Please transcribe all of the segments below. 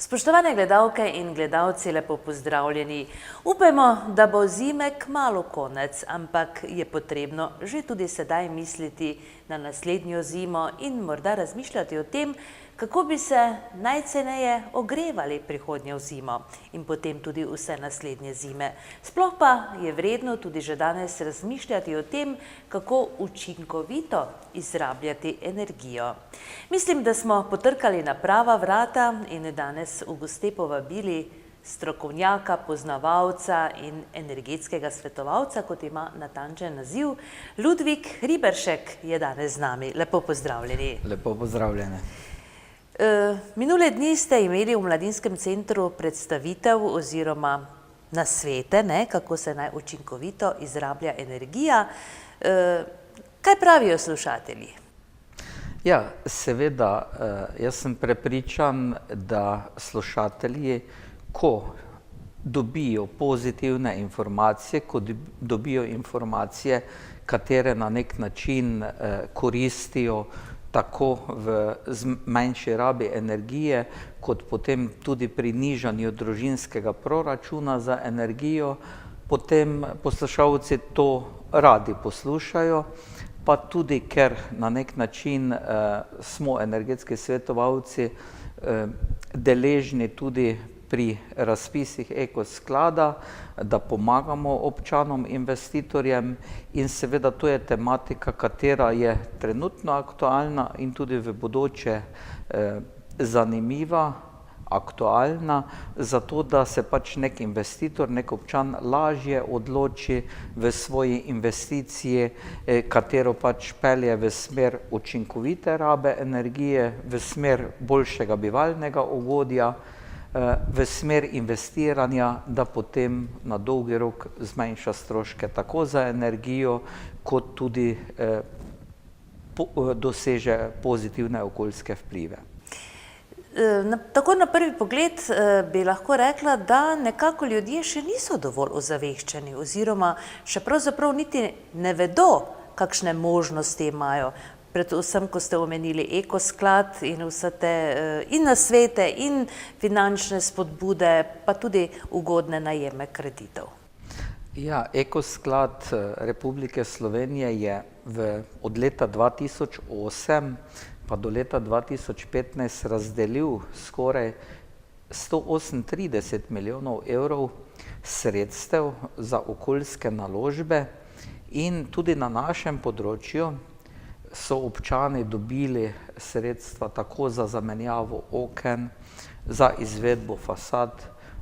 Spoštovane gledalke in gledalci, lepo pozdravljeni. Upajmo, da bo zime kmalu konec, ampak je potrebno že tudi sedaj misliti na naslednjo zimo in morda razmišljati o tem, kako bi se najceneje ogrevali prihodnjo zimo in potem tudi vse naslednje zime. Sploh pa je vredno tudi že danes razmišljati o tem, kako učinkovito izrabljati energijo. Mislim, da smo potrkali na prava vrata in danes v goste povabili strokovnjaka, poznavalca in energetskega svetovalca, kot ima natančen naziv. Ludvik Hriberšek je danes z nami. Lepo pozdravljeni. Lepo pozdravljene. Minule dni ste imeli v Mladinskem centru predstavitev oziroma nasvete, kako se naj učinkovito izrablja energija. Kaj pravijo slušatelji? Ja, seveda, jaz sem prepričan, da slušatelji, ko dobijo pozitivne informacije, ko dobijo informacije, katere na nek način koristijo tako v manjši rabi energije, kot potem tudi pri nižanju družinskega proračuna za energijo, potem poslušalci to radi poslušajo, pa tudi, ker na nek način smo energetski svetovalci deležni tudi pri razpisih Ekosklada, da pomagamo občanom, investitorjem in seveda to je tematika, katera je trenutno aktualna in tudi v bodoče zanimiva, aktualna, zato da se pač nek investitor, nek občan lažje odloči v svoji investiciji, katero pač pelje v smer učinkovite rabe energije, v smer boljšega bivalnega ugodja, v smer investiranja, da potem na dolgi rok zmanjša stroške tako za energijo, kot tudi doseže pozitivne okoljske vplive. Tako na prvi pogled bi lahko rekla, da nekako ljudje še niso dovolj ozaveščeni oziroma še pravzaprav niti ne vedo, kakšne možnosti imajo. Predvsem, ko ste omenili Ekosklad in vse te in nasvete in finančne spodbude, pa tudi ugodne najeme kreditov. Ja, Ekosklad Republike Slovenije je od leta 2008 pa do leta 2015 razdelil skoraj 138 milijonov evrov sredstev za okoljske naložbe in tudi na našem področju so občani dobili sredstva tako za zamenjavo oken, za izvedbo fasad,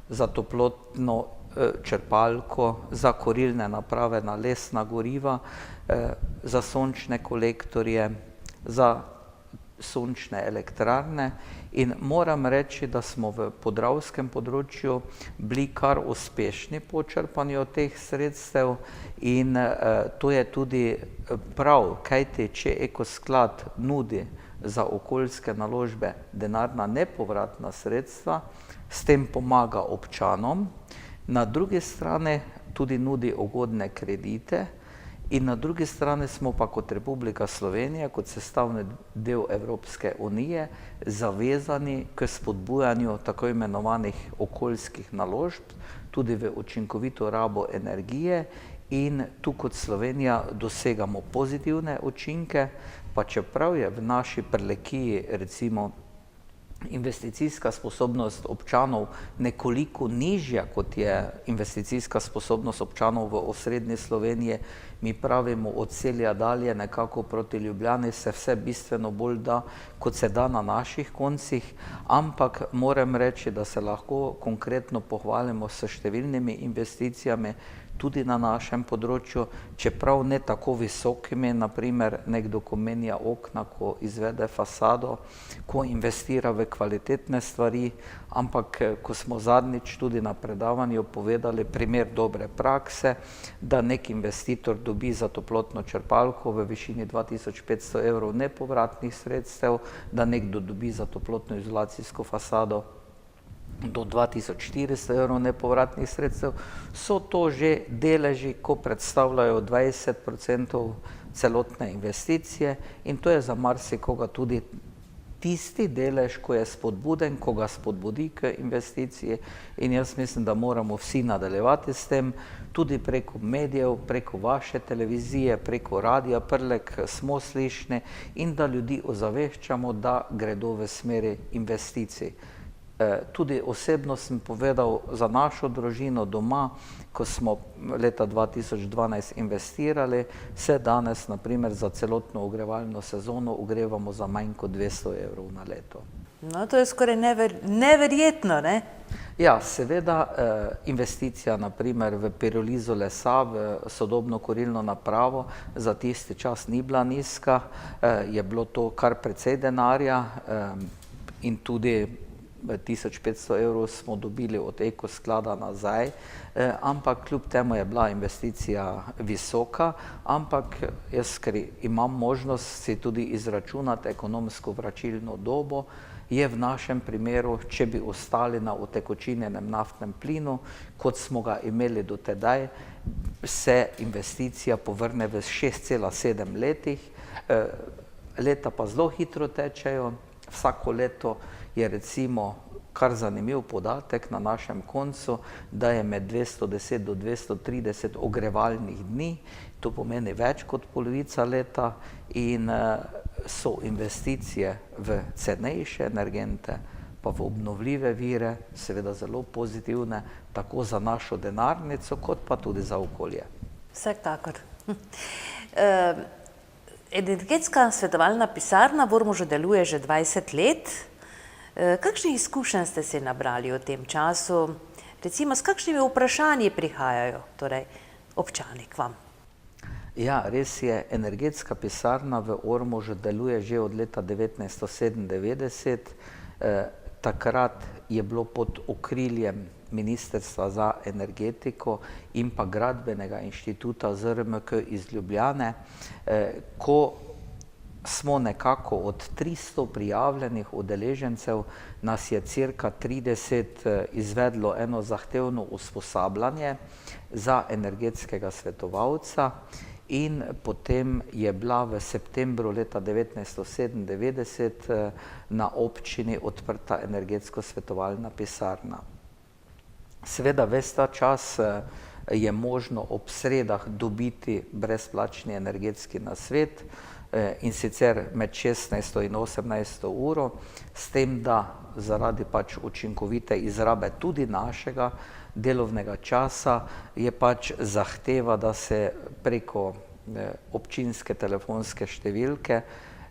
za toplotno črpalko, za kurilne naprave na lesna goriva, za sončne kolektorje, za sončne elektrarne in moram reči, da smo v podravskem področju bili kar uspešni po črpanju teh sredstev in to je tudi prav, kajti če Ekosklad nudi za okoljske naložbe denarna nepovratna sredstva, s tem pomaga občanom, na drugi strani tudi nudi ugodne kredite in na drugi strani smo pa kot Republika Slovenija, kot sestavni del Evropske unije, zavezani k spodbujanju tako imenovanih okoljskih naložb, tudi v učinkovito rabo energije in tu kot Slovenija dosegamo pozitivne učinke, pa čeprav je v naši Prlekiji recimo investicijska sposobnost občanov nekoliko nižja, kot je investicijska sposobnost občanov v osrednji Sloveniji, mi pravimo od Celja dalje nekako proti Ljubljani se vse bistveno bolj da, kot se da na naših koncih, ampak moram reči, da se lahko konkretno pohvalimo s številnimi investicijami tudi na našem področju, čeprav ne tako visokimi, naprimer nekdo, ko menja okna, ko izvede fasado, ko investira v kvalitetne stvari, ampak ko smo zadnjič tudi na predavanju povedali primer dobre prakse, da nek investitor dobi za toplotno črpalko v višini 2500 evrov nepovratnih sredstev, da nekdo dobi za toplotno izolacijsko fasado do 2400 evrov nepovratnih sredstev, so to že deleži, ko predstavljajo 20% celotne investicije in to je za marsikoga tudi tisti delež, ko je spodbuden, ko ga spodbudi k investiciji, in jaz mislim, da moramo vsi nadaljevati s tem, tudi preko medijev, preko vaše televizije, preko Radia Prlek smo slišni, in da ljudi ozaveščamo, da gredo v smeri investicij. Tudi osebno sem povedal za našo družino doma, ko smo leta 2012 investirali, se danes na primer za celotno ogrevalno sezono ogrevamo za manj kot 200 evrov na leto. No, to je skoraj neverjetno, ne? Ja, seveda investicija na primer v pirolizo lesa, v sodobno kurilno napravo za tisti čas ni bila nizka, je bilo to kar precej denarja, in tudi 1500 evrov smo dobili od Eko sklada nazaj, ampak kljub temu je bila investicija visoka, ampak jaz, ker imam možnost si tudi izračunati ekonomsko vračilno dobo, je v našem primeru, če bi ostali na utekočinjenem naftnem plinu, kot smo ga imeli do tedaj, se investicija povrne v 6,7 letih, leta pa zelo hitro tečejo, vsako leto je recimo kar zanimiv podatek na našem koncu, da je med 210 do 230 ogrevalnih dni, to pomeni več kot polovica leta, in so investicije v cenejše energente, pa v obnovljive vire, seveda zelo pozitivne, tako za našo denarnico, kot pa tudi za okolje. Vsekakor. Energetska svetovalna pisarna v Ormožu deluje že 20 let. Kakšnih izkušenj ste si nabrali v tem času? Recimo, s kakšnimi vprašanji prihajajo torej občani k vam? Ja, res je, energetska pisarna v Ormožu deluje že od leta 1997. Takrat je bilo pod okriljem Ministrstva za energetiko in pa Gradbenega inštituta ZRMK iz Ljubljane, ko smo nekako od 300 prijavljenih udeležencev, nas je cirka 30 izvedlo eno zahtevno usposabljanje za energetskega svetovalca, in potem je bila v septembru leta 1997 na občini odprta energetsko svetovalna pisarna. Seveda ves ta čas je možno ob sredah dobiti brezplačni energetski nasvet, in sicer med 16. in 18. uro, s tem, da zaradi pač učinkovite izrabe tudi našega delovnega časa je pač zahteva, da se preko občinske telefonske številke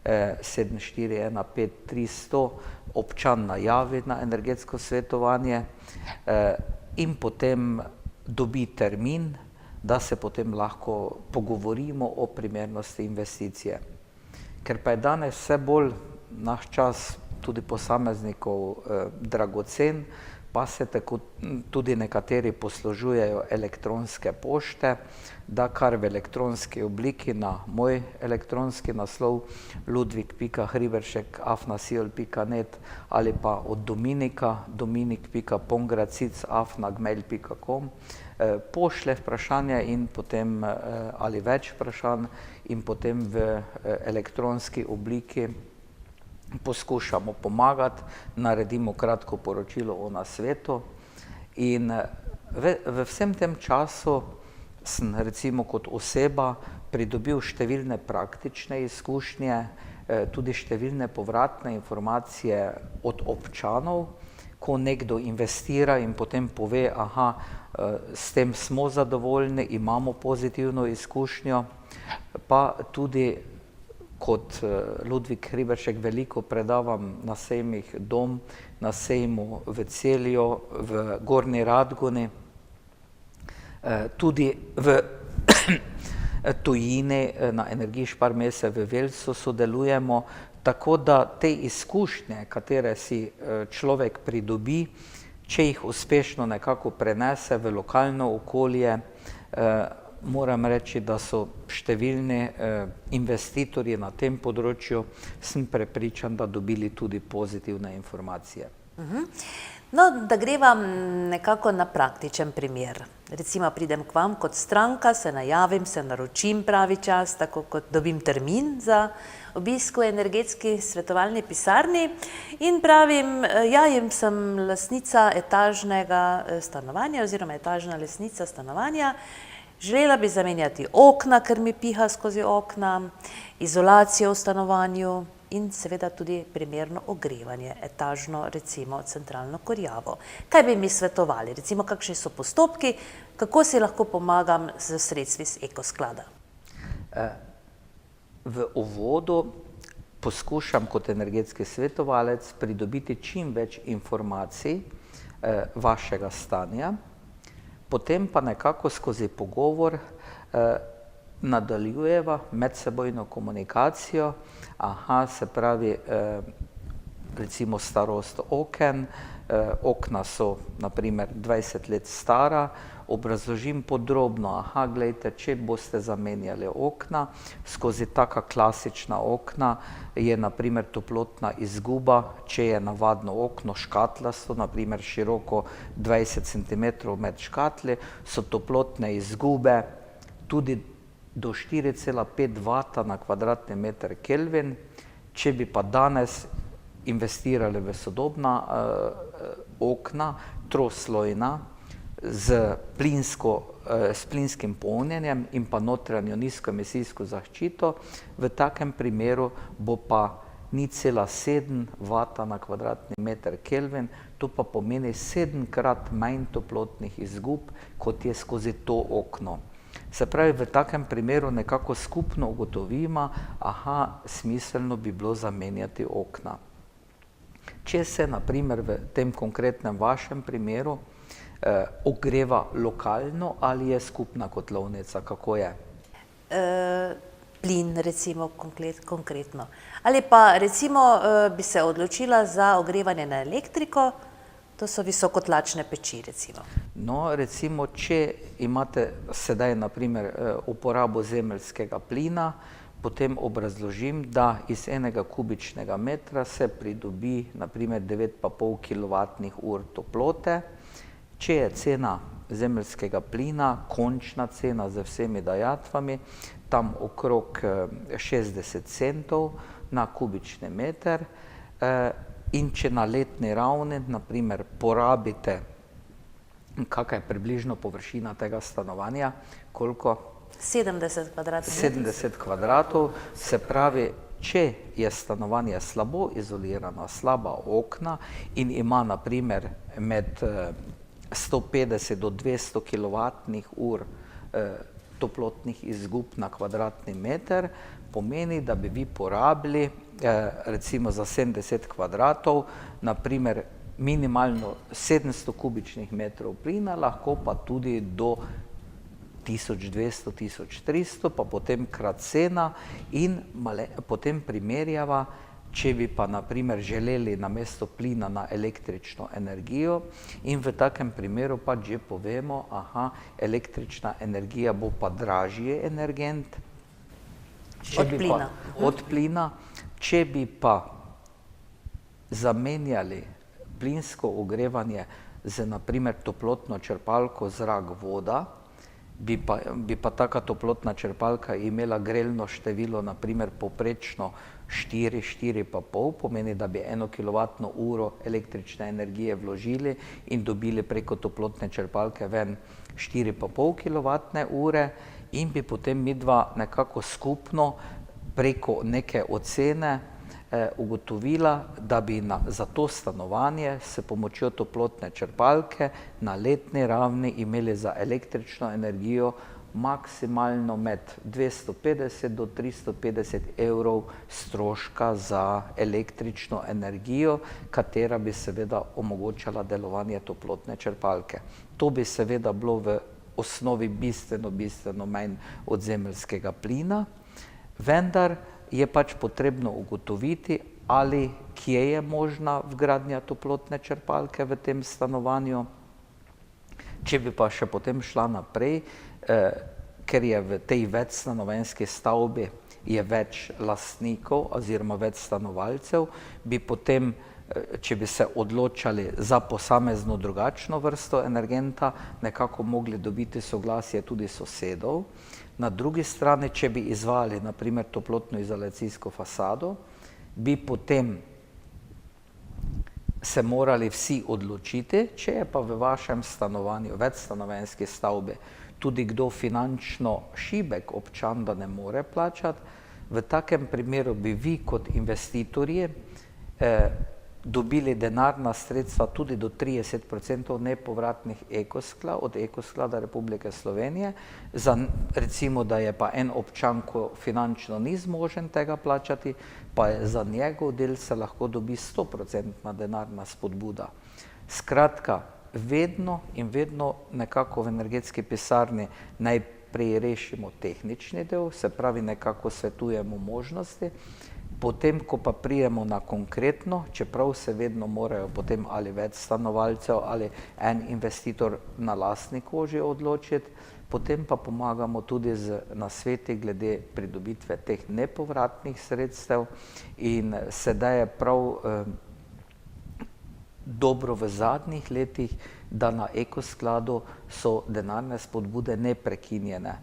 7415300 občan najavi na energetsko svetovanje, in potem dobi termin, da se potem lahko pogovorimo o primernosti investicije. Ker pa je danes vse bolj naš čas, tudi posameznikov, dragocen, pa se tako tudi nekateri poslužujejo elektronske pošte, da kar v elektronski obliki na moj elektronski naslov ludvik.hriberšek@siol.net ali pa od Dominika, dominik.pongracic@gmail.com, pošlje vprašanje in potem ali več vprašanj, in potem v elektronski obliki poskušamo pomagati, naredimo kratko poročilo o nasvetu, in v vsem tem času sem recimo kot oseba pridobil številne praktične izkušnje, tudi številne povratne informacije od občanov, ko nekdo investira in potem pove, aha, s tem smo zadovoljni, imamo pozitivno izkušnjo, pa tudi kot Ludvik Hriberšek veliko predavam na sejmih Dom, na sejmu v Celju, v Gornji Radgoni, tudi v tujini na Energiešparmesse v Velsu sodelujemo, tako da te izkušnje, katere si človek pridobi, če jih uspešno nekako prenese v lokalno okolje, moram reči, da so številni investitorji na tem področju, sem prepričan, da dobili tudi pozitivne informacije. No, da greva nekako na praktičen primer. Recimo pridem k vam kot stranka, se najavim, se naročim pravi čas, tako kot dobim termin za obisk v energetski svetovalni pisarni in pravim, ja, sem lastnica etažnega stanovanja oziroma etažna lastnica stanovanja, želela bi zamenjati okna, ker mi piha skozi okna, izolacijo v stanovanju in seveda tudi primerno ogrevanje, etažno, recimo centralno kurjavo. Kaj bi mi svetovali? Recimo, kakšni so postopki, kako si lahko pomagam z sredstvi iz Ekosklada? V uvodu poskušam kot energetski svetovalec pridobiti čim več informacij vašega stanja, potem pa nekako skozi pogovor nadaljujeva medsebojno komunikacijo, se pravi, recimo starost oken, okna so naprimer 20 let stara, obrazložim podrobno, glejte, če boste zamenjali okna, skozi taka klasična okna je naprimer toplotna izguba, če je navadno okno škatlasto, naprimer široko 20 cm med škatli, so toplotne izgube tudi do 4,5 vata na kvadratni meter Kelvin. Če bi pa danes investirali v sodobna okna, troslojna, s plinskim polnjenjem in pa notranjo nizkoemisijsko zaščito, v takem primeru bo pa 0,7 vata na kvadratni meter Kelvin, to pa pomeni 7-krat manj toplotnih izgub, kot je skozi to okno. Se pravi, v takem primeru nekako skupno ugotovimo, smiselno bi bilo zamenjati okna. Če se naprimer v tem konkretnem vašem primeru ogreva lokalno ali je skupna kotlovnica, kako je? Plin recimo konkretno. Ali pa recimo bi se odločila za ogrevanje na elektriko, to so visokotlačne peči recimo. No, recimo, če imate sedaj naprimer uporabo zemeljskega plina, potem obrazložim, da iz enega kubičnega metra se pridobi naprimer 9,5 kWh toplote. Če je cena zemeljskega plina, končna cena z vsemi dajatvami, tam okrog 60 centov na kubični meter, in če na letni ravni naprimer porabite, kakšna je približno površina tega stanovanja, koliko? 70 kvadratov. 70 kvadratov, se pravi, če je stanovanje slabo izolirano, slaba okna in ima naprimer med 150 do 200 kWh toplotnih izgub na kvadratni meter, pomeni, da bi vi porabili recimo za 70 kvadratov, naprimer minimalno 700 kubičnih metrov plina, lahko pa tudi do 1200–1300, pa potem krat cena in potem primerjava, če bi pa naprimer želeli namesto plina na električno energijo in v takem primeru pa že povemo, električna energija bo pa dražji energent od plina. Če bi pa zamenjali plinsko ogrevanje z naprimer toplotno črpalko zrak-voda, bi pa taka toplotna črpalka imela grelno število naprimer poprečno 4–4,5, pomeni, da bi 1 kWh električne energije vložili in dobili preko toplotne črpalke ven 4,5 kWh in bi potem midva nekako skupno preko neke ocene ugotovila, da bi za to stanovanje s pomočjo toplotne črpalke na letni ravni imeli za električno energijo maksimalno med 250 do 350 evrov stroška za električno energijo, katera bi seveda omogočala delovanje toplotne črpalke. To bi seveda bilo v osnovi bistveno manj od zemeljskega plina, vendar je pač potrebno ugotoviti, ali kje je možna vgradnja toplotne črpalke v tem stanovanju. Če bi pa še potem šla naprej, ker je v tej večstanovanjski stavbi je več lastnikov oziroma več stanovalcev, bi potem če bi se odločali za posamezno drugačno vrsto energenta, nekako mogli dobiti soglasje tudi sosedov. Na drugi strani, če bi izvajali naprimer toplotno-izolacijsko fasado, bi potem se morali vsi odločiti, če je pa v vašem stanovanju, večstanovanjski stavbi, tudi kdo finančno šibek občan, da ne more plačati, v takem primeru bi vi kot investitorji dobili denarna sredstva tudi do 30% nepovratnih od Ekosklada Republike Slovenije, za recimo, da je pa en občan, ko finančno ni zmožen tega plačati, pa je za njegov del se lahko dobi 100% denarna spodbuda. Skratka, vedno in vedno nekako v energetski pisarni najprej rešimo tehnični del, se pravi nekako svetujemo možnosti, potem, ko pa prijemo na konkretno, čeprav se vedno morajo potem ali več stanovalcev ali en investitor na lastni koži odločiti, potem pa pomagamo tudi z nasveti glede pridobitve teh nepovratnih sredstev in sedaj je prav dobro v zadnjih letih, da na Ekoskladu so denarne spodbude neprekinjene.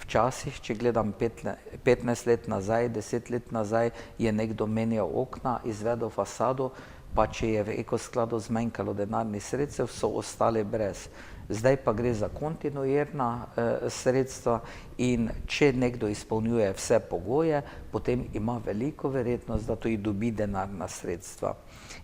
Včasih, če gledam 15 let nazaj, 10 let nazaj, je nekdo menjal okna, izvedel fasado, pa če je v Ekoskladu zmanjkalo denarnih sredstev, so ostali brez. Zdaj pa gre za kontinuirna sredstva in če nekdo izpolnjuje vse pogoje, potem ima veliko verjetnost, da tudi dobi denarna sredstva.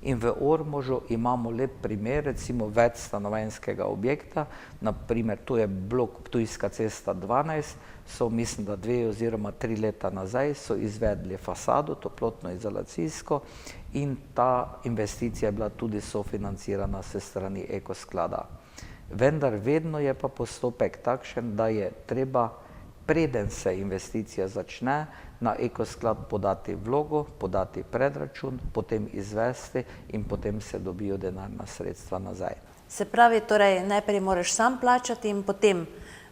In v Ormožu imamo lep primer, recimo večstanovanjskega objekta, naprimer to je blok Ptujska cesta 12, so mislim, da 2 oziroma 3 leta nazaj so izvedli fasado, toplotno-izolacijsko in ta investicija je bila tudi sofinancirana s strani Ekosklada. Vendar vedno je pa postopek takšen, da je treba, preden se investicija začne, na Ekosklad podati vlogo, podati predračun, potem izvesti in potem se dobijo denarna sredstva nazaj. Se pravi, torej najprej moraš sam plačati in potem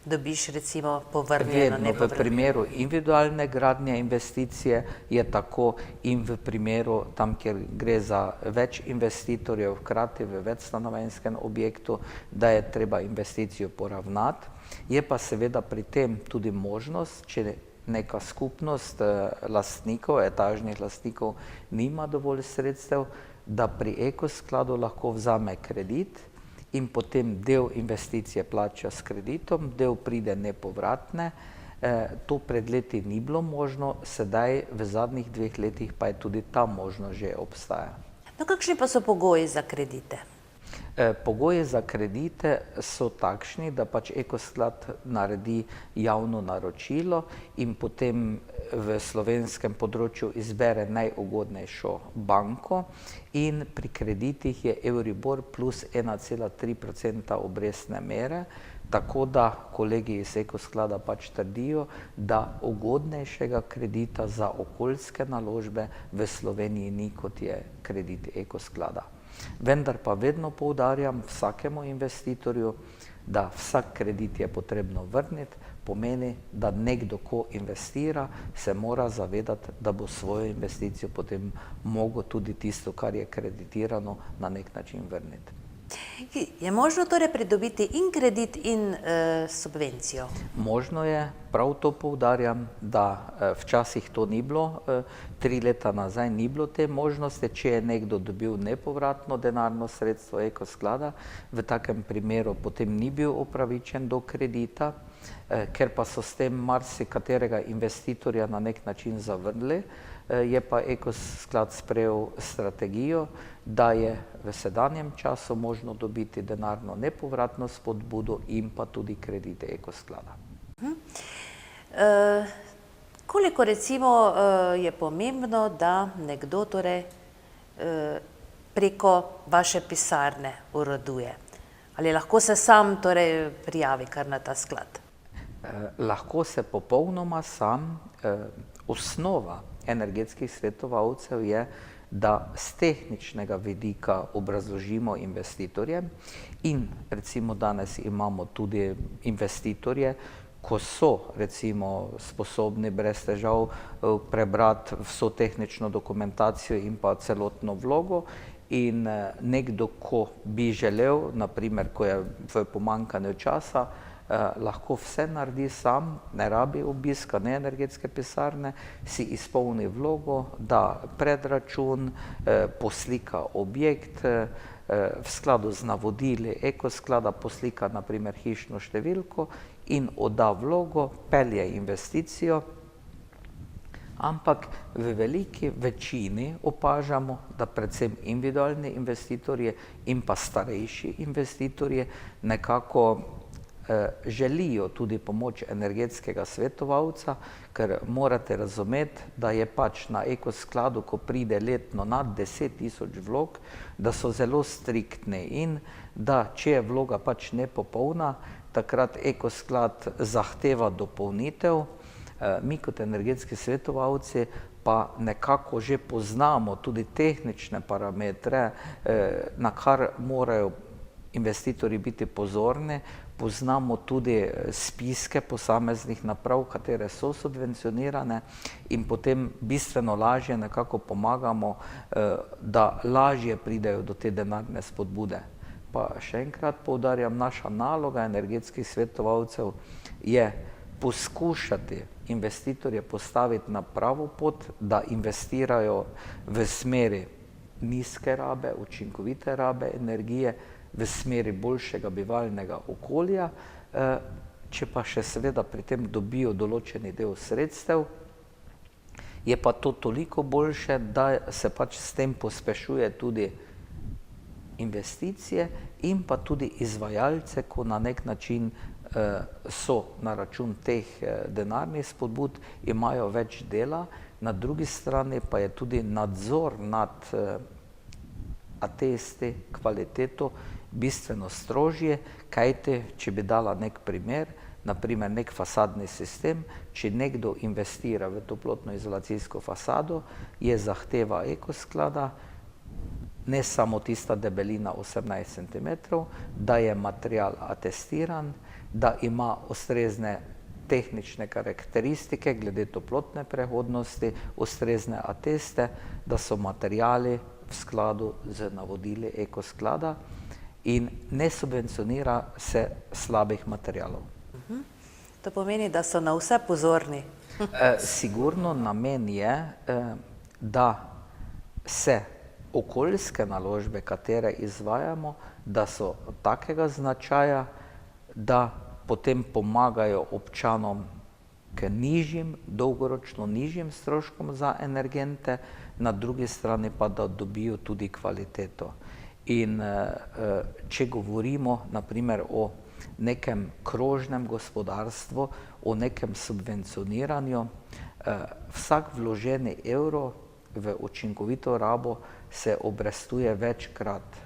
dobiš recimo povrnjeno Vedno v primeru individualne gradnje investicije je tako in v primeru tam, kjer gre za več investitorjev hkrati v večstanovanjskem objektu, da je treba investicijo poravnati. Je pa seveda pri tem tudi možnost, če neka skupnost lastnikov, etažnih lastnikov nima dovolj sredstev, da pri Ekoskladu lahko vzame kredit in potem del investicije plača s kreditom, del pride nepovratne. To pred leti ni bilo možno, sedaj v zadnjih 2 letih pa je tudi ta možnost že obstaja. No, kakšni pa so pogoji za kredite? Pogoji za kredite so takšni, da pač Ekosklad naredi javno naročilo in potem v slovenskem področju izbere najugodnejšo banko in pri kreditih je Euribor plus 1,3% obrestne mere, tako da kolegi iz Ekosklada pač trdijo, da ugodnejšega kredita za okoljske naložbe v Sloveniji ni, kot je kredit Ekosklada. Vendar pa vedno poudarjam vsakemu investitorju, da vsak kredit je potrebno vrniti, pomeni, da nekdo, ko investira, se mora zavedati, da bo svojo investicijo potem mogel tudi tisto, kar je kreditirano, na nek način vrniti. Je možno torej pridobiti in kredit in subvencijo? Možno je, prav to poudarjam, da včasih to ni bilo, 3 leta nazaj ni bilo te možnosti, če je nekdo dobil nepovratno denarno sredstvo Ekosklada, v takem primeru potem ni bil upravičen do kredita, ker pa so s tem marsikaterega investitorja na nek način zavrnili, je pa Ekosklad sprejel strategijo, da je v sedanjem času možno dobiti denarno nepovratno spodbudo in pa tudi kredite Ekosklada. Koliko recimo je pomembno, da nekdo torej preko vaše pisarne uraduje? Ali lahko se sam torej prijavi kar na ta sklad? Lahko se popolnoma sam. Osnova energetskih svetovalcev je, da z tehničnega vidika obrazložimo investitorjem in recimo danes imamo tudi investitorje, ko so recimo sposobni brez težav prebrati vso tehnično dokumentacijo in pa celotno vlogo in nekdo, ko bi želel, naprimer, ko je v pomanjkanju časa, lahko vse naredi sam, ne rabi obiska, ne energetske pisarne, si izpolni vlogo, da predračun, poslika objekt, v skladu z navodili Ekosklada poslika naprimer hišno številko in odda vlogo, pelje investicijo, ampak v veliki večini opažamo, da predvsem individualni investitorji in pa starejši investitorji nekako želijo tudi pomoč energetskega svetovalca, ker morate razumeti, da je pač na Ekoskladu, ko pride letno nad 10.000 vlog, da so zelo striktni in da če je vloga pač nepopolna, takrat Ekosklad zahteva dopolnitev. Mi kot energetski svetovalci pa nekako že poznamo tudi tehnične parametre, na kar morajo investitorji biti pozorni, poznamo tudi spiske posameznih naprav, katere so subvencionirane in potem bistveno lažje nekako pomagamo, da lažje pridejo do te denarne spodbude. Pa še enkrat poudarjam, naša naloga energetskih svetovalcev je poskušati investitorje postaviti na pravo pot, da investirajo v smeri nizke rabe, učinkovite rabe energije, v smeri boljšega bivalnega okolja, če pa še seveda pri tem dobijo določeni del sredstev, je pa to toliko boljše, da se pač s tem pospešuje tudi investicije in pa tudi izvajalce, ko na nek način so na račun teh denarnih spodbud, imajo več dela, na drugi strani pa je tudi nadzor nad atesti, kvaliteto bistveno strožje, kajti, če bi dala nek primer, naprimer nek fasadni sistem, če nekdo investira v toplotno-izolacijsko fasado, je zahteva Ekosklada, ne samo tista debelina 18 cm, da je material atestiran, da ima ustrezne tehnične karakteristike glede toplotne prehodnosti, ustrezne ateste, da so materiali v skladu z navodili Ekosklada in ne subvencionira se slabih materialov. To pomeni, da so na vse pozorni. Sigurno namen je, da se okoljske naložbe, katere izvajamo, da so takega značaja, da potem pomagajo občanom k nižjim, dolgoročno nižjim stroškom za energente, na drugi strani pa, da dobijo tudi kvaliteto. In če govorimo naprimer o nekem krožnem gospodarstvu, o nekem subvencioniranju, vsak vloženi evro v učinkovito rabo se obrestuje večkrat.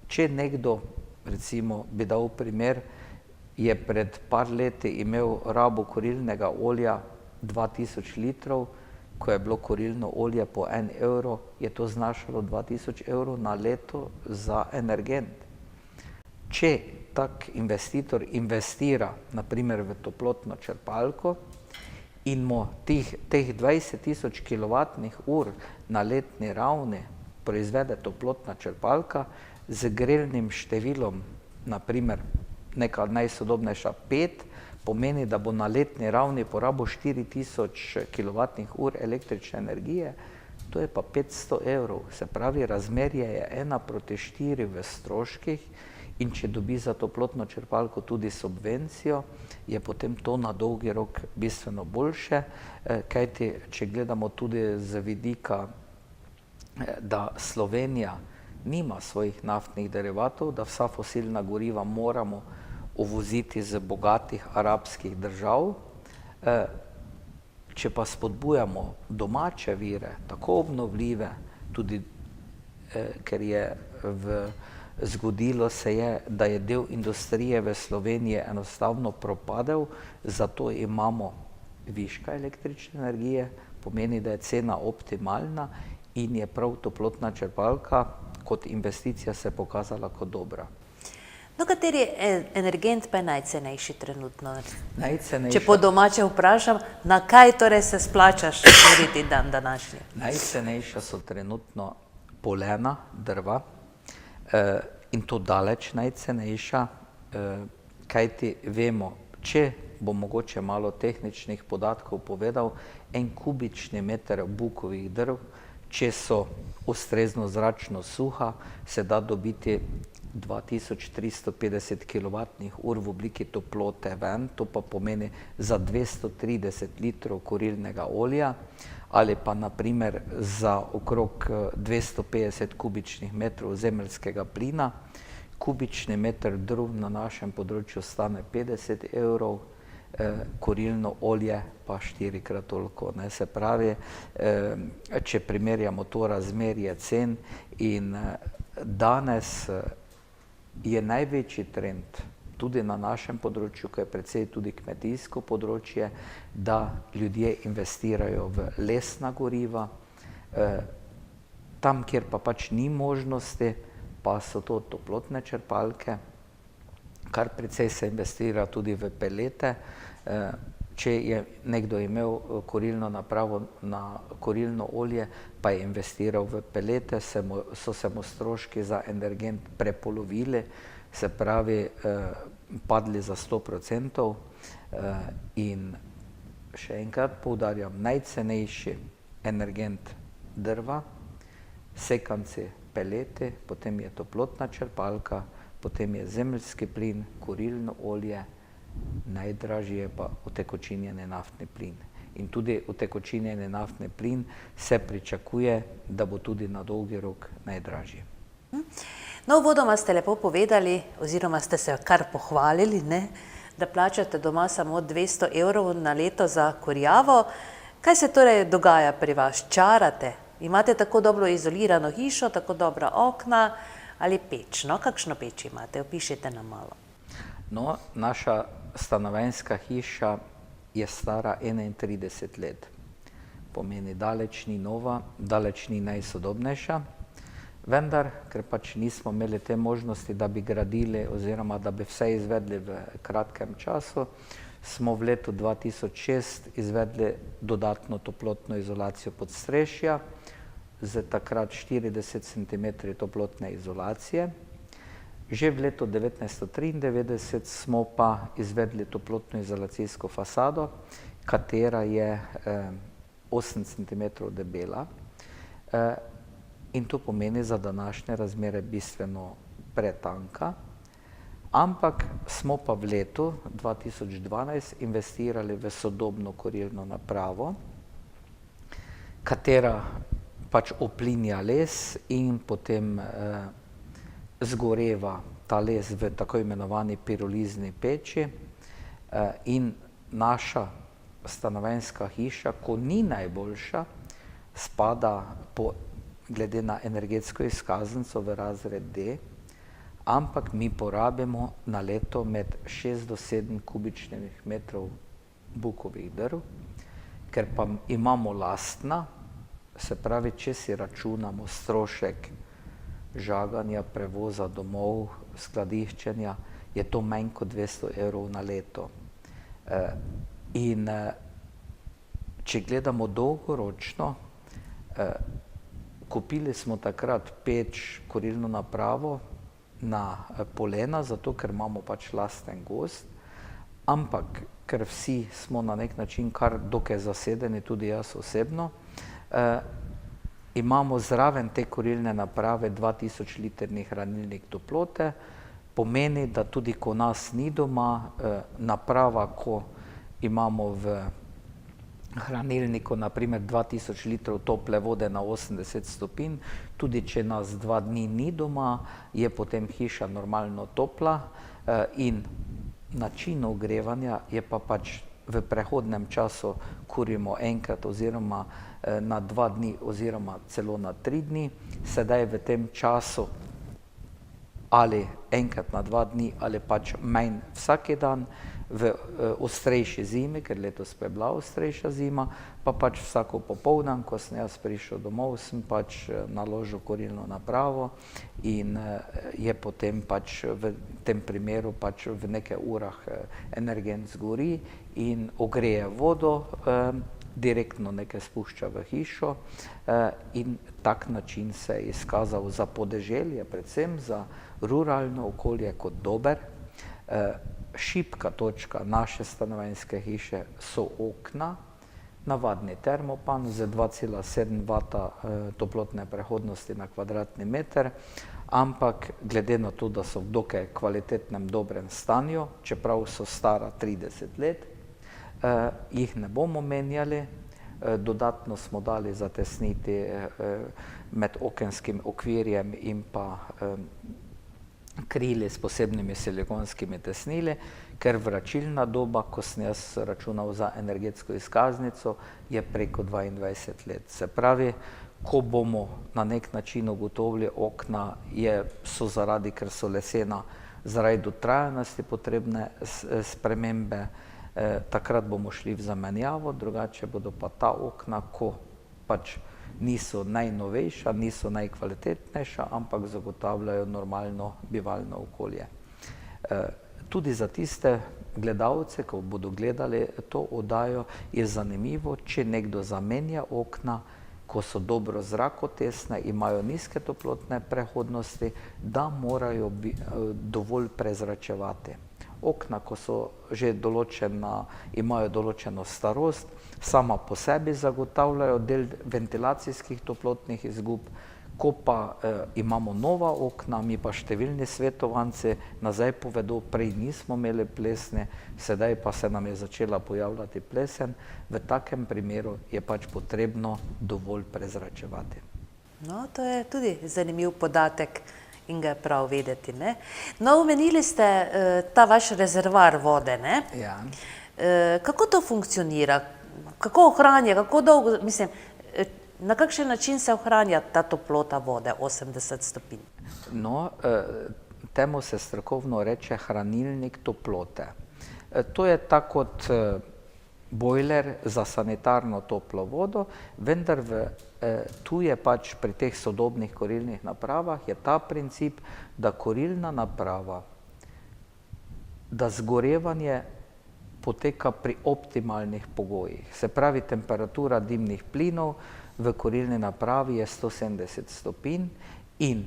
Če nekdo, recimo bi dal primer, je pred par leti imel rabo kurilnega olja 2000 litrov, ko je bilo kurilno olje po 1 evro, je to znašalo 2000 evrov na leto za energent. Če tak investitor investira naprimer v toplotno črpalko in mu teh 20.000 kWh na letni ravni proizvede toplotna črpalka z grelnim številom, naprimer neka najsodobnejša 5, pomeni, da bo na letni ravni porabil 4000 kWh električne energije, to je pa 500 evrov. Se pravi, razmerje je 1:4 v stroških in če dobi za toplotno črpalko tudi subvencijo, je potem to na dolgi rok bistveno boljše, kajti če gledamo tudi z vidika, da Slovenija nima svojih naftnih derivatov, da vsa fosilna goriva moramo uvoziti z bogatih arabskih držav. Če pa spodbujamo domače vire, tako obnovljive, tudi ker je zgodilo se je, da je del industrije v Sloveniji enostavno propadel, zato imamo viška električne energije, pomeni, da je cena optimalna in je prav toplotna črpalka kot investicija se pokazala kot dobra. No, kateri energent pa je najcenejši trenutno? Najcenejša, Če po domače vprašam, na kaj torej se splača šporiti dan današnji? najcenejša so trenutno polena, drva, in to daleč najcenejša, kajti vemo, če bo mogoče malo tehničnih podatkov povedal, en kubični meter bukovih drv, če so ustrezno zračno suha, se da dobiti 2350 kWh v obliki toplote ven, to pa pomeni za 230 litrov kurilnega olja, ali pa naprimer za okrog 250 kubičnih metrov zemeljskega plina. Kubični meter drv na našem področju stane 50 evrov, kurilno olje pa 4-krat toliko. Se pravi, če primerjamo to razmerje cen, in danes je največji trend tudi na našem področju, ko je precej tudi kmetijsko področje, da ljudje investirajo v lesna goriva. Tam, kjer pa pač ni možnosti, pa so to toplotne črpalke, kar precej se investira tudi v pelete. Če je nekdo imel kurilno napravo na kurilno olje, pa je investiral v pelete, so se mu stroški za energent prepolovili, se pravi, padli za 100%. In še enkrat poudarjam, najcenejši energent drva, sekanci peleti, potem je toplotna črpalka, potem je zemeljski plin, kurilno olje, najdražji je pa utekočinjeni naftni plin. In tudi utekočinjeni naftni plin se pričakuje, da bo tudi na dolgi rok najdražji. No, uvodoma ste lepo povedali, oziroma ste se kar pohvalili, da plačate doma samo 200 evrov na leto za kurjavo. Kaj se torej dogaja pri vas? Čarate? Imate tako dobro izolirano hišo, tako dobra okna ali peč? No, kakšno peč imate? Opišite nam malo. No, naša stanovanjska hiša je stara 31 let. Pomeni, daleč ni nova, daleč ni najsodobnejša, vendar, ker pač nismo imeli te možnosti, da bi gradili oziroma da bi vse izvedli v kratkem času, smo v letu 2006 izvedli dodatno toplotno izolacijo podstrešja z takrat 40 cm toplotne izolacije. Že v letu 1993 smo pa izvedli toplotno izolacijsko fasado, katera je 8 cm debela. In to pomeni za današnje razmere bistveno pretanka. Ampak smo pa v letu 2012 investirali v sodobno kurilno napravo, katera pač oplinja les in potem zgoreva ta les v tako imenovani pirolizni peči. In naša stanovanjska hiša, ko ni najboljša, spada glede na energetsko izkaznico v razred D, ampak mi porabimo na leto med 6 do 7 kubičnih metrov bukovih drv, ker pa imamo lastna, se pravi, če si računamo strošek žaganja, prevoza domov, skladiščenja, je to manj kot 200 evrov na leto. In če gledamo dolgoročno, kupili smo takrat peč, kurilno napravo na polena, zato ker imamo pač lasten gozd, ampak ker vsi smo na nek način kar dokaj zasedeni, tudi jaz osebno, imamo zraven te kurilne naprave 2000 litrni hranilnik toplote, pomeni, da tudi ko nas ni doma, naprava, ko imamo v hranilniku naprimer 2000 litrov tople vode na 80 stopinj, tudi če nas 2 dni ni doma, je potem hiša normalno topla in način ogrevanja je pa pač v prehodnem času kurimo enkrat oziroma na 2 dni oziroma celo na 3 dni. Sedaj v tem času ali enkrat na 2 dni ali pač manj vsak dan, v ostrejši zimi, ker letos pa je bila ostrejša zima, pa pač vsako popoldan, ko sem jaz prišel domov, sem pač naložil kurilno napravo in je potem pač v tem primeru pač v nekaj urah energent zgori in ogreje vodo direktno nekaj spušča v hišo in tak način se je izkazal za podeželje, predvsem za ruralno okolje kot dober. Šibka točka naše stanovanjske hiše so okna, navadni termopan z 2,7 W toplotne prehodnosti na kvadratni meter, ampak glede na to, da so v dokaj kvalitetnem, dobrem stanju, čeprav so stara 30 let, jih ne bomo menjali. Dodatno smo dali zatesniti med okenskim okvirjem in pa krili s posebnimi silikonskimi tesnili, ker vračilna doba, ko sem jaz računal za energetsko izkaznico, je preko 22 let. Se pravi, ko bomo na nek način ugotovili okna, so zaradi, ker so lesena, zaradi dotrajanosti potrebne spremembe, takrat bomo šli v zamenjavo, drugače bodo pa ta okna, ko pač niso najnovejša, niso najkvalitetnejša, ampak zagotavljajo normalno bivalno okolje. Tudi za tiste gledalce, ko bodo gledali to oddajo, je zanimivo, če nekdo zamenja okna, ko so dobro zrakotesne, imajo nizke toplotne prehodnosti, da morajo dovolj prezračevati. Okna, ko so že imajo določeno starost, sama po sebi zagotavljajo del ventilacijskih toplotnih izgub, ko pa imamo nova okna, mi pa številni svetovanci nazaj povedo, prej nismo imeli plesne, sedaj pa se nam je začela pojavljati plesen, v takem primeru je pač potrebno dovolj prezračevati. No, to je tudi zanimiv podatek in ga je prav vedeti, ne? No, omenili ste ta vaš rezervoar vode, ne? Ja. Kako to funkcionira? Kako ohranja, kako dolgo, mislim, na kakšen način se ohranja ta toplota vode, 80 stopinj? No, temu se strokovno reče hranilnik toplote. To je tako kot bojler za sanitarno toplo vodo, vendar tu je pač pri teh sodobnih kurilnih napravah je ta princip, da kurilna naprava, da zgorevanje poteka pri optimalnih pogojih. Se pravi, temperatura dimnih plinov v kurilni napravi je 170 stopinj in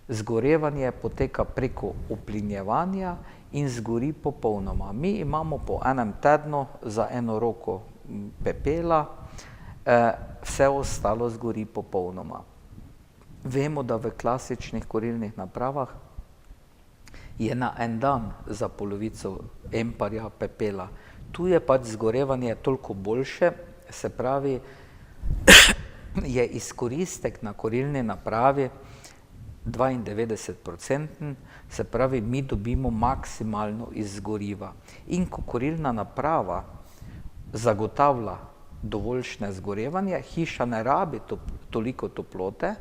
zgorevanje poteka preko uplinjevanja in zgori popolnoma. Mi imamo po enem tednu za eno roko pepela, vse ostalo zgori popolnoma. Vemo, da v klasičnih kurilnih napravah je na en dan za polovico emparja pepela. Tu je pač zgorevanje toliko boljše, se pravi, je izkoristek na kurilni napravi 92%, se pravi, mi dobimo maksimalno iz goriva. In ko kurilna naprava zagotavlja dovoljšne zgorevanje, hiša ne rabi toliko toplote,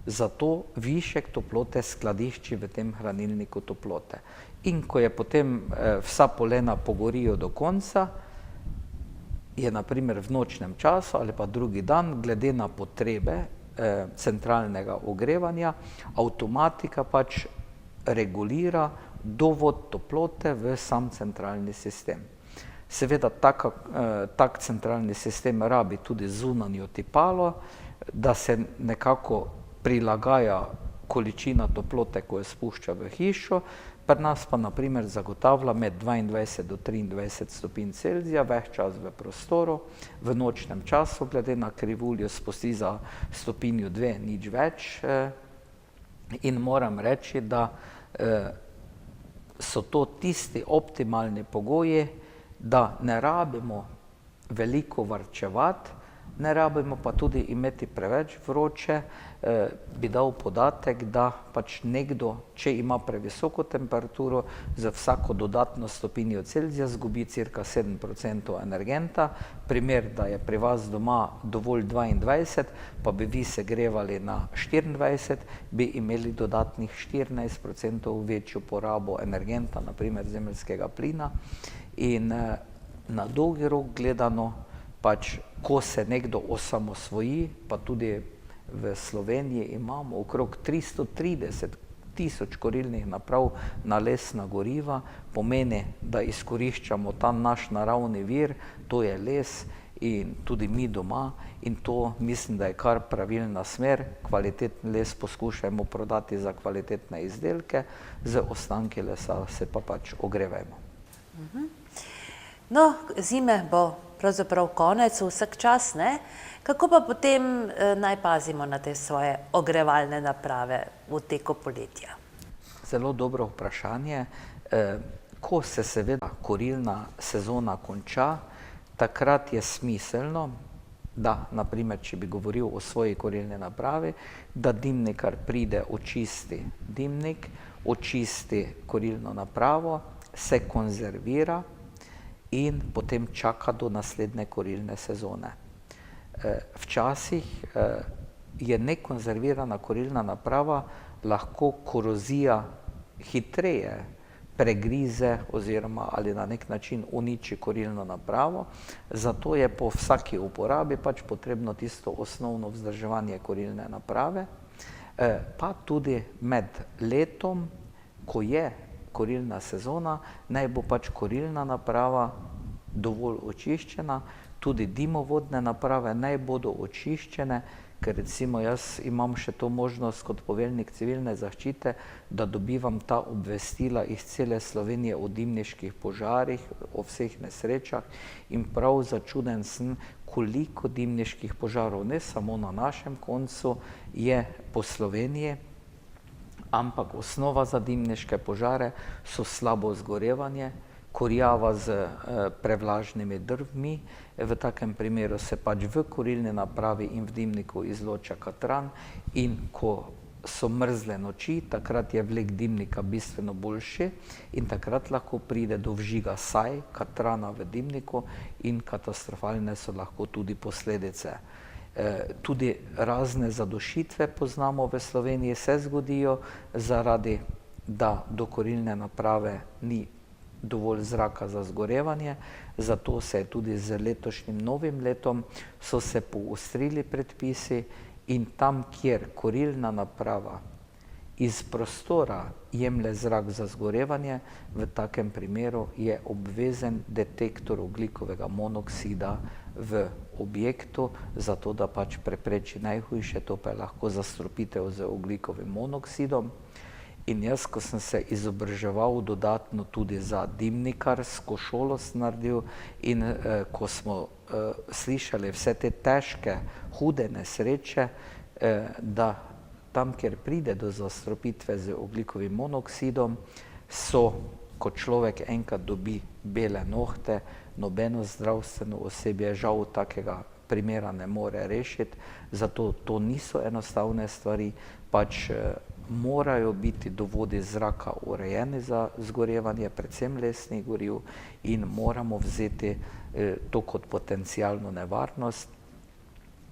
zato višek toplote skladišči v tem hranilniku toplote. In ko je potem vsa polena pogorijo do konca, je na primer v nočnem času ali pa drugi dan, glede na potrebe centralnega ogrevanja, avtomatika pač regulira dovod toplote v sam centralni sistem. Seveda tak centralni sistem rabi tudi zunanjo tipalo, da se nekako prilagaja količina toplote, ko jo spušča v hišo, pri nas pa na primer zagotavlja med 22 do 23 stopinj Celzija, ves čas v prostoru, v nočnem času, glede na krivuljo, spusti za stopinjo 2, nič več. In moram reči, da so to tisti optimalni pogoji, da ne rabimo veliko varčevati, ne rabimo pa tudi imeti preveč vroče. Bi dal podatek, da pač nekdo, če ima previsoko temperaturo, za vsako dodatno stopinjo Celzija zgubi cirka 7% energenta. Primer, da je pri vas doma dovolj 22, pa bi vi segrevali na 24, bi imeli dodatnih 14% večjo porabo energenta, na primer zemeljskega plina. In na dolgi rok gledano, pač, ko se nekdo osamosvoji, pa tudi v Sloveniji imamo okrog 330 tisoč kurilnih naprav na lesna goriva, pomeni, da izkoriščamo ta naš naravni vir, to je les, in tudi mi doma, in to mislim, da je kar pravilna smer. Kvalitetni les poskušajmo prodati za kvalitetne izdelke, z ostanki lesa se pa pač ogrevajmo. No, zime bo pravzaprav konec vsak čas, ne? Kako pa potem naj pazimo na te svoje ogrevalne naprave v teku poletja? Zelo dobro vprašanje. Ko se seveda kurilna sezona konča, takrat je smiselno, da, naprimer, če bi govoril o svoji kurilni napravi, da dimnikar pride, očisti dimnik, očisti kurilno napravo, se konzervira in potem čaka do naslednje kurilne sezone. Včasih je nekonzervirana kurilna naprava lahko korozija hitreje pregrize oziroma ali na nek način uniči kurilno napravo, zato je po vsaki uporabi pač potrebno tisto osnovno vzdrževanje kurilne naprave, pa tudi med letom, ko je kurilna sezona, naj bo pač kurilna naprava dovolj očiščena, tudi dimovodne naprave naj bodo očiščene, ker recimo jaz imam še to možnost kot poveljnik civilne zaščite, da dobivam ta obvestila iz cele Slovenije o dimniških požarih, o vseh nesrečah in prav začuden sem, koliko dimniških požarov ne samo na našem koncu je po Sloveniji, ampak osnova za dimniške požare so slabo zgorevanje, kurjava z prevlažnimi drvmi, v takem primeru se pač v kurilni napravi in v dimniku izloča katran in ko so mrzle noči, takrat je vlek dimnika bistveno boljši in takrat lahko pride do vžiga saj, katrana v dimniku in katastrofalne so lahko tudi posledice. Tudi razne zadušitve poznamo v Sloveniji, se zgodijo zaradi, da do kurilne naprave ni dovolj zraka za zgorevanje, zato se je tudi z letošnjim novim letom so se poostrili predpisi in tam, kjer kurilna naprava iz prostora jemlje zrak za zgorevanje, v takem primeru je obvezen detektor ogljikovega monoksida v objektu, zato da pač prepreči najhujše, to pa je lahko zastrupitev z ogljikovim monoksidom. In jaz, ko sem se izobraževal dodatno tudi za dimnikarsko šolo sem naredil in ko smo slišali vse te težke, hude nesreče, da tam, kjer pride do zastrupitve z ogljikovim monoksidom, so, ko človek enkrat dobi bele nohte, nobeno zdravstveno osebje žal takega primera ne more rešiti, zato to niso enostavne stvari, pač morajo biti dovodi zraka urejeni za zgorevanje, predvsem lesnih goriv in moramo vzeti to kot potencialno nevarnost,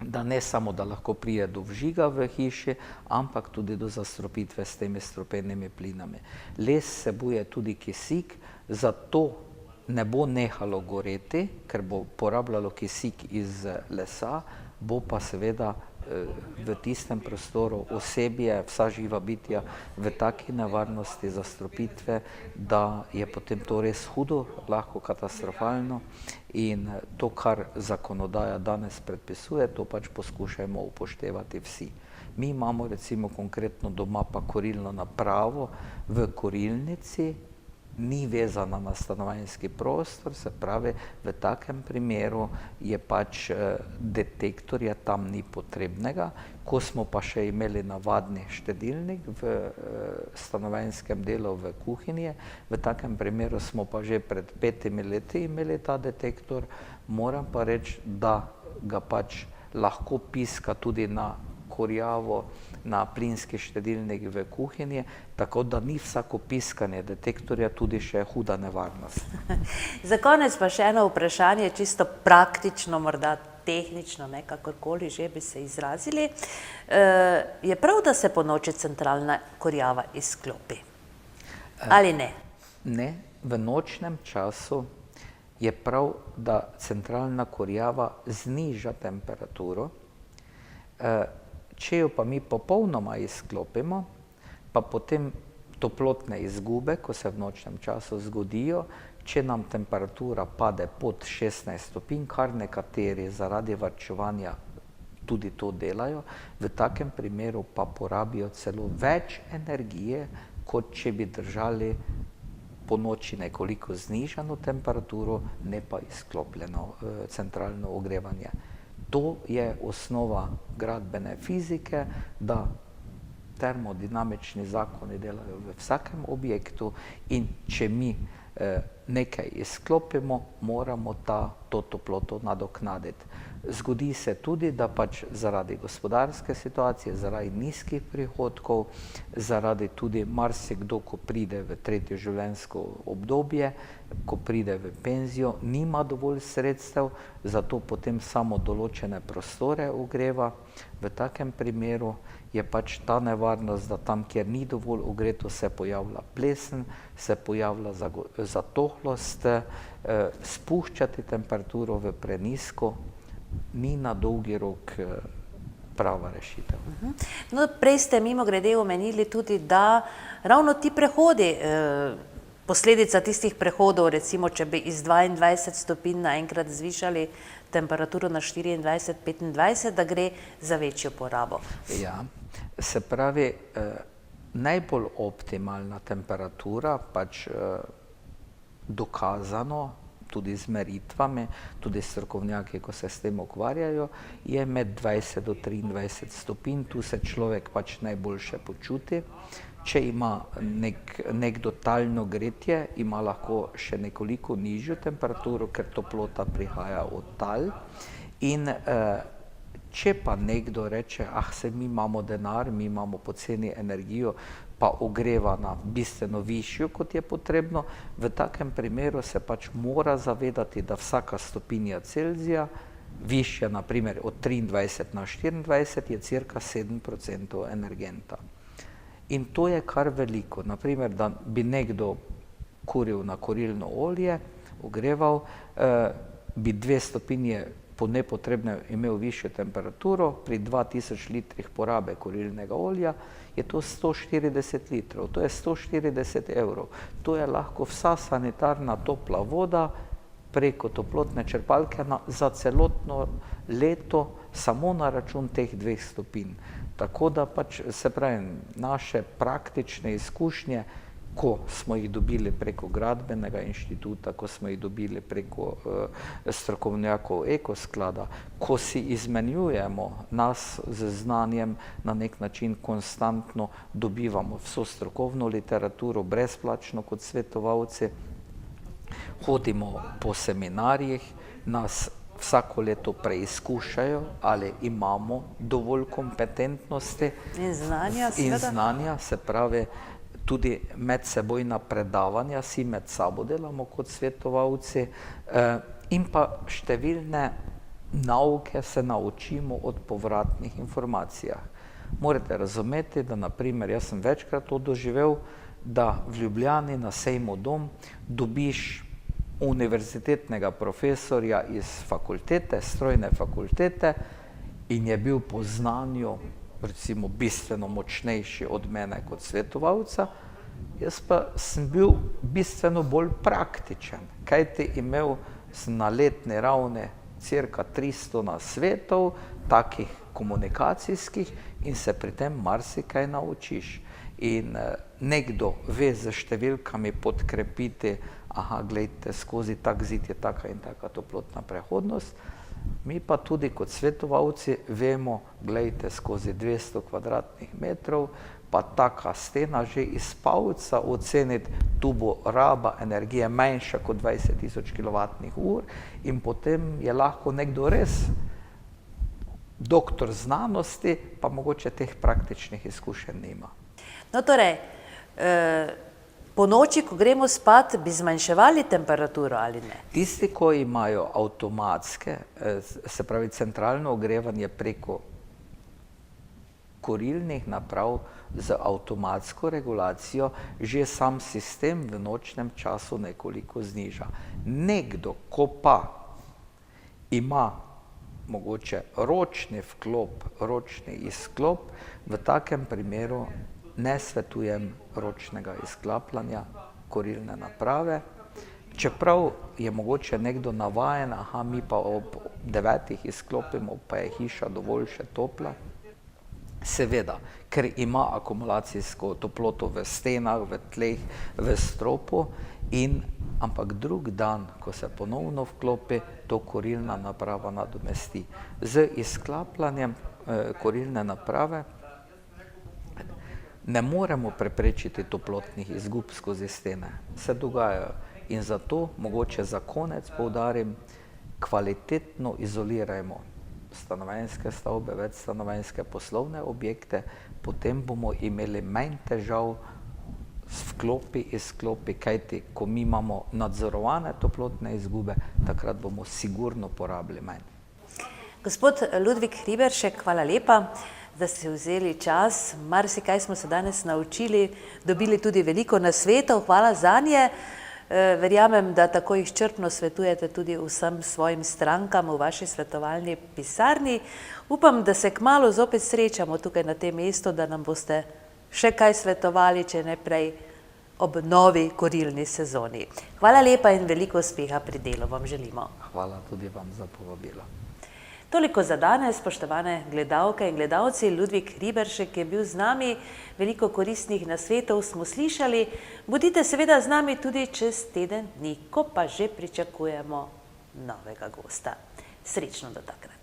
da ne samo, da lahko pride do vžiga v hiši, ampak tudi do zastrupitve s temi strupenimi plinami. Les vsebuje tudi kisik, zato ne bo nehalo goreti, ker bo porabljalo kisik iz lesa, bo pa seveda v tistem prostoru osebje, vsa živa bitja v taki nevarnosti zastrupitve, da je potem to res hudo, lahko katastrofalno in to, kar zakonodaja danes predpisuje, to pač poskušajmo upoštevati vsi. Mi imamo recimo konkretno doma pa kurilno napravo v kurilnici, ni vezana na stanovanjski prostor, se pravi, v takem primeru je pač detektorja tam ni potrebnega. Ko smo pa še imeli navadni štedilnik v stanovanjskem delu v kuhinji, v takem primeru smo pa že pred 5 leti imeli ta detektor, moram pa reči, da ga pač lahko piska tudi na kurjavo, na plinski štedilnik v kuhinji, tako da ni vsako piskanje detektorja tudi še huda nevarnost. Za konec pa še eno vprašanje, čisto praktično, morda tehnično, ne, kakorkoli že bi se izrazili. Je prav, da se ponoči centralna kurjava izklopi? Ali ne? Ne, v nočnem času je prav, da centralna kurjava zniža temperaturo. Če jo pa mi popolnoma izklopimo, pa potem toplotne izgube, ko se v nočnem času zgodijo, če nam temperatura pade pod 16 stopinj, kar nekateri zaradi varčevanja tudi to delajo, v takem primeru pa porabijo celo več energije, kot če bi držali po noči nekoliko znižano temperaturo, ne pa izklopljeno centralno ogrevanje. To je osnova gradbene fizike, da termodinamični zakoni delajo v vsakem objektu in če mi nekaj izklopimo, moramo to toploto nadoknaditi. Zgodi se tudi, da pač zaradi gospodarske situacije, zaradi nizkih prihodkov, zaradi tudi marsikdo, ko pride v tretje življenjsko obdobje, ko pride v penzijo, nima dovolj sredstev, zato potem samo določene prostore ogreva. V takem primeru je pač ta nevarnost, da tam, kjer ni dovolj ogreto, se pojavlja plesen, se pojavlja zatohlost, spuščati temperaturo v prenizko ni na dolgi rok prava rešitev. No, prej ste mimogrede omenili tudi, da ravno ti prehodi, posledica tistih prehodov, recimo, če bi iz 22 stopinj naenkrat zvišali temperaturo na 24-25, da gre za večjo porabo. Ja, se pravi, najbolj optimalna temperatura, pač dokazano, tudi z meritvami, tudi strokovnjaki, ko se s tem ukvarjajo, je med 20 do 23 stopinj, tu se človek pač najboljše počuti. Če ima nekdo talno gretje, ima lahko še nekoliko nižjo temperaturo, ker toplota prihaja od tal. In če pa nekdo reče, saj mi imamo denar, mi imamo poceni energijo, pa ogreva na bistveno višjo, kot je potrebno, v takem primeru se pač mora zavedati, da vsaka stopinja Celzija, višja na primer od 23 na 24, je cirka 7% energenta. In to je kar veliko. Naprimer, da bi nekdo kuril na kurilno olje, ogreval, bi 2 stopinje po nepotrebnem imel višjo temperaturo, pri 2000 litrih porabe kurilnega olja je to 140 litrov, to je 140 evrov. To je lahko vsa sanitarna topla voda preko toplotne črpalke za celotno leto, samo na račun teh 2 stopinj. Tako da pač, se pravi, naše praktične izkušnje, ko smo jih dobili preko gradbenega inštituta, ko smo jih dobili preko strokovnjakov Ekosklada, ko si izmenjujemo nas z znanjem, na nek način konstantno dobivamo vso strokovno literaturo brezplačno kot svetovalci, hodimo po seminarjih, nas vsako leto preizkušajo, ali imamo dovolj kompetentnosti in znanja, se pravi, tudi medsebojna predavanja si med sabo delamo kot svetovalci in pa številne nauke se naučimo od povratnih informacijah. Morate razumeti, da naprimer, jaz sem večkrat to doživel, da v Ljubljani na sejmu Dom dobiš univerzitetnega profesorja iz fakultete, strojne fakultete, in je bil po znanju recimo bistveno močnejši od mene kot svetovalca, jaz pa sem bil bistveno bolj praktičen, kajti imel sem na letni ravni cirka 300 nasvetov, takih komunikacijskih, in se pri tem marsikaj naučiš. In nekdo ve z številkami podkrepiti, glejte, skozi tak zid je taka in taka toplotna prehodnost, mi pa tudi kot svetovalci vemo, glejte, skozi 200 kvadratnih metrov, pa taka stena že iz palca oceniti, tu bo raba energije manjša kot 20.000 kWh, in potem je lahko nekdo res doktor znanosti, pa mogoče teh praktičnih izkušenj nima. No, torej, po noči, ko gremo spat, bi zmanjševali temperaturo ali ne? Tisti, ko imajo avtomatske, se pravi centralno ogrevanje preko kurilnih naprav z avtomatsko regulacijo, že sam sistem v nočnem času nekoliko zniža. Nekdo, ko pa ima mogoče ročni vklop, ročni izklop, v takem primeru ne svetujem ročnega izklapljanja kurilne naprave. Čeprav je mogoče nekdo navajen, aha, mi pa ob 9 izklopimo, pa je hiša dovolj še topla. Seveda, ker ima akumulacijsko toploto v stenah, v tleh, v stropu, ampak drug dan, ko se ponovno vklopi, to kurilna naprava nadomesti. Z izklapljanjem kurilne naprave ne moremo preprečiti toplotnih izgub skozi stene. Se dogajajo in zato mogoče za konec poudarim, kvalitetno izolirajmo stanovanjske stavbe, večstanovanjske poslovne objekte, potem bomo imeli manj težav s vklopi, izklopi, kajti ko mi imamo nadzorovane toplotne izgube, takrat bomo sigurno porabili manj. Gospod Ludvik Hriberšek, hvala lepa, da ste vzeli čas. Marsikaj smo se danes naučili, dobili tudi veliko nasvetov, hvala zanje. Verjamem, da tako izčrpno svetujete tudi vsem svojim strankam v vaši svetovalni pisarni. Upam, da se kmalu zopet srečamo tukaj na tem mestu, da nam boste še kaj svetovali, če ne prej ob novi kurilni sezoni. Hvala lepa in veliko uspeha pri delu vam želimo. Hvala tudi vam za povabilo. Toliko za danes, spoštovane gledalke in gledalci. Ludvik Hriberšek je bil z nami, veliko koristnih nasvetov smo slišali. Bodite seveda z nami tudi čez teden dni, ko pa že pričakujemo novega gosta. Srečno do takrat.